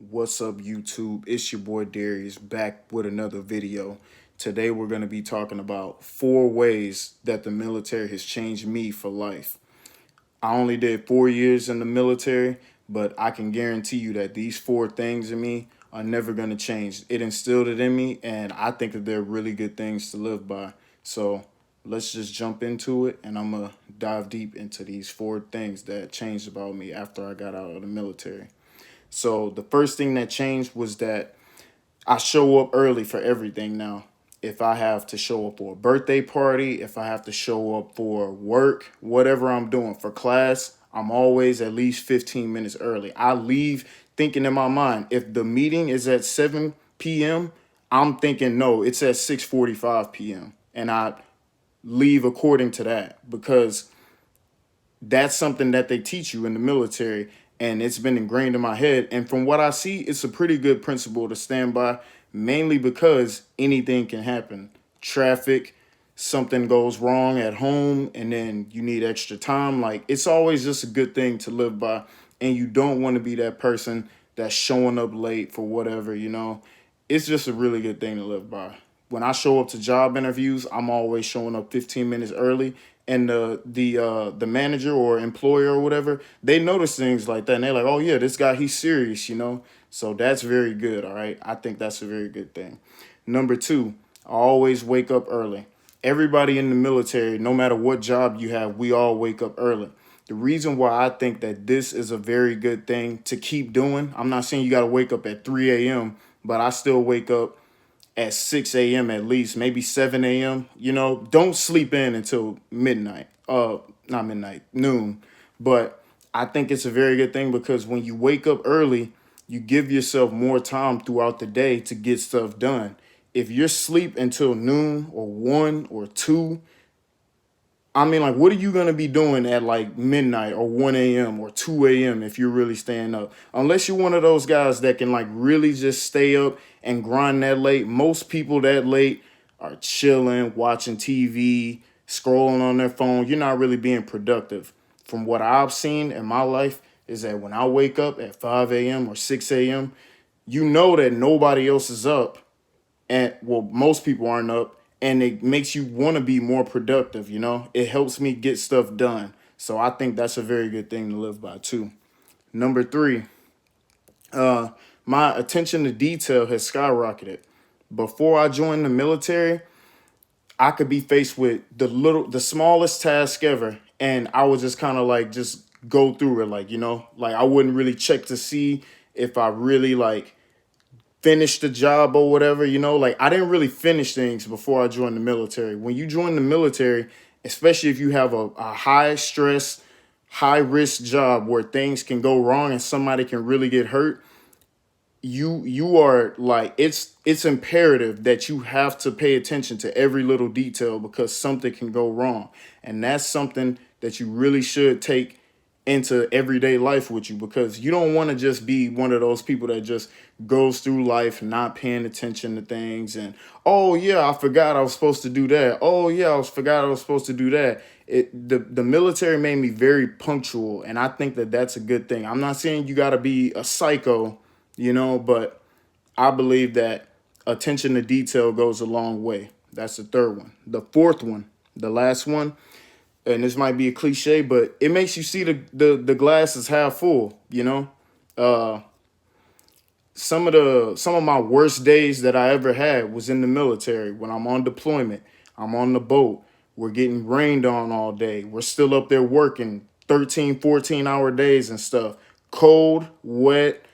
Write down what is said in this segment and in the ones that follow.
What's up, YouTube? It's your boy Darius back with another video. Today, we're going to be talking about 4 ways that the military has changed me for life. I only did 4 years in the military, but I can guarantee you that these 4 things in me are never going to change. It instilled it in me, and I think that they're really good things to live by. So let's just jump into it, and I'm going to dive deep into these 4 things that changed about me after I got out of the military. So the first thing that changed was that I show up early for everything now. If I have to show up for a birthday party, if I have to show up for work, whatever I'm doing for class, I'm always at least 15 minutes early. I leave thinking in my mind, if the meeting is at 7 p.m., I'm thinking, no, it's at 6:45 p.m. And I leave according to that because that's something that they teach you in the military, and it's been ingrained in my head. And from what I see, it's a pretty good principle to stand by, mainly because anything can happen. Traffic, something goes wrong at home, and then you need extra time. Like, it's always just a good thing to live by, and you don't want to be that person that's showing up late for whatever. It's just a really good thing to live by. When I show up to job interviews, I'm always showing up 15 minutes early, and the manager or employer or whatever, they notice things like that, and they're like, "Oh yeah, this guy, he's serious." So that's very good. All right, I think that's a very good thing. Number two, I always wake up early. Everybody in the military, no matter what job you have, we all wake up early. The reason why I think that this is a very good thing to keep doing, I'm not saying you got to wake up at 3 a.m., but I still wake up at 6 a.m. at least, maybe 7 a.m. Don't sleep in until midnight. Not midnight, noon. But I think it's a very good thing because when you wake up early, you give yourself more time throughout the day to get stuff done. If you're asleep until noon or 1 or 2, I mean, like, what are you going to be doing at like midnight or 1 a.m. or 2 a.m. if you're really staying up? Unless you're one of those guys that can like really just stay up and grind that late. Most people that late are chilling, watching TV, scrolling on their phone. You're not really being productive. From what I've seen in my life, is that when I wake up at 5 a.m. or 6 a.m., you know that nobody else is up, and well, most people aren't up, and it makes you want to be more productive. It helps me get stuff done, so I think that's a very good thing to live by too. Number three, uh my attention to detail has skyrocketed. Before I joined the military, I could be faced with the smallest task ever, and I would just kind of like just go through it, like I wouldn't really check to see if I really like finish the job or whatever. Like, I didn't really finish things before I joined the military. When you join the military, especially if you have a high stress, high risk job where things can go wrong and somebody can really get hurt, you are like, it's imperative that you have to pay attention to every little detail because something can go wrong. And that's something that you really should take into everyday life with you, because you don't want to just be one of those people that just goes through life not paying attention to things, and oh yeah, I forgot I was supposed to do that. Oh yeah, forgot I was supposed to do that. The military made me very punctual, and I think that that's a good thing. I'm not saying you got to be a psycho, but I believe that attention to detail goes a long way. That's the third one. The fourth one, the last one, and this might be a cliche, but it makes you see the glass is half full. Uh, some of my worst days that I ever had was in the military. When I'm on deployment, I'm on the boat, we're getting rained on all day, we're still up there working 13, 14-hour days and stuff, cold, wet,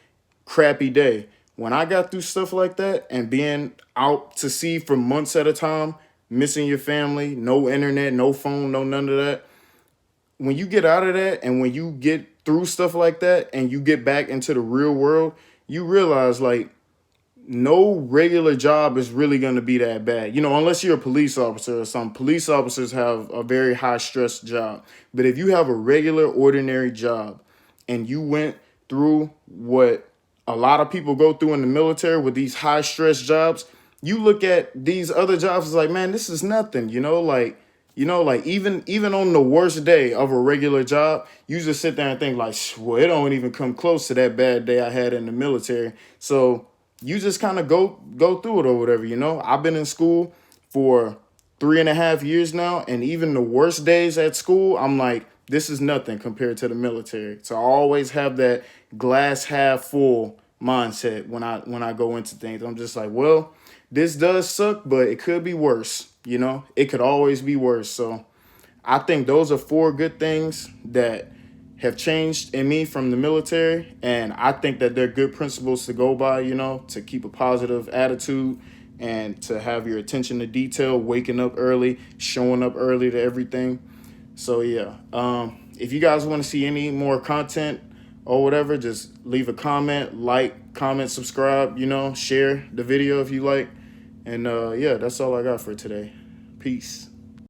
crappy day. When I got through stuff like that and being out to sea for months at a time, missing your family, no internet, no phone, no none of that, when you get out of that and when you get through stuff like that and you get back into the real world, you realize like no regular job is really going to be that bad. Unless you're a police officer or something. Police officers have a very high stress job. But if you have a regular, ordinary job and you went through what a lot of people go through in the military with these high stress jobs, you look at these other jobs as like, man, this is nothing. Like, You know, like even on the worst day of a regular job, you just sit there and think like, well, it don't even come close to that bad day I had in the military. So you just kind of go through it or whatever, you know. I've been in school for 3.5 years now, and even the worst days at school, I'm like, this is nothing compared to the military. So I always have that glass half full mindset when I go into things. I'm just like, well, this does suck, but it could be worse. You know, it could always be worse. So I think those are 4 good things that have changed in me from the military. And I think that they're good principles to go by, you know, to keep a positive attitude and to have your attention to detail, waking up early, showing up early to everything. So yeah, if you guys want to see any more content or whatever, just leave a comment, comment, subscribe, you know, share the video if you like. And yeah, that's all I got for today. Peace.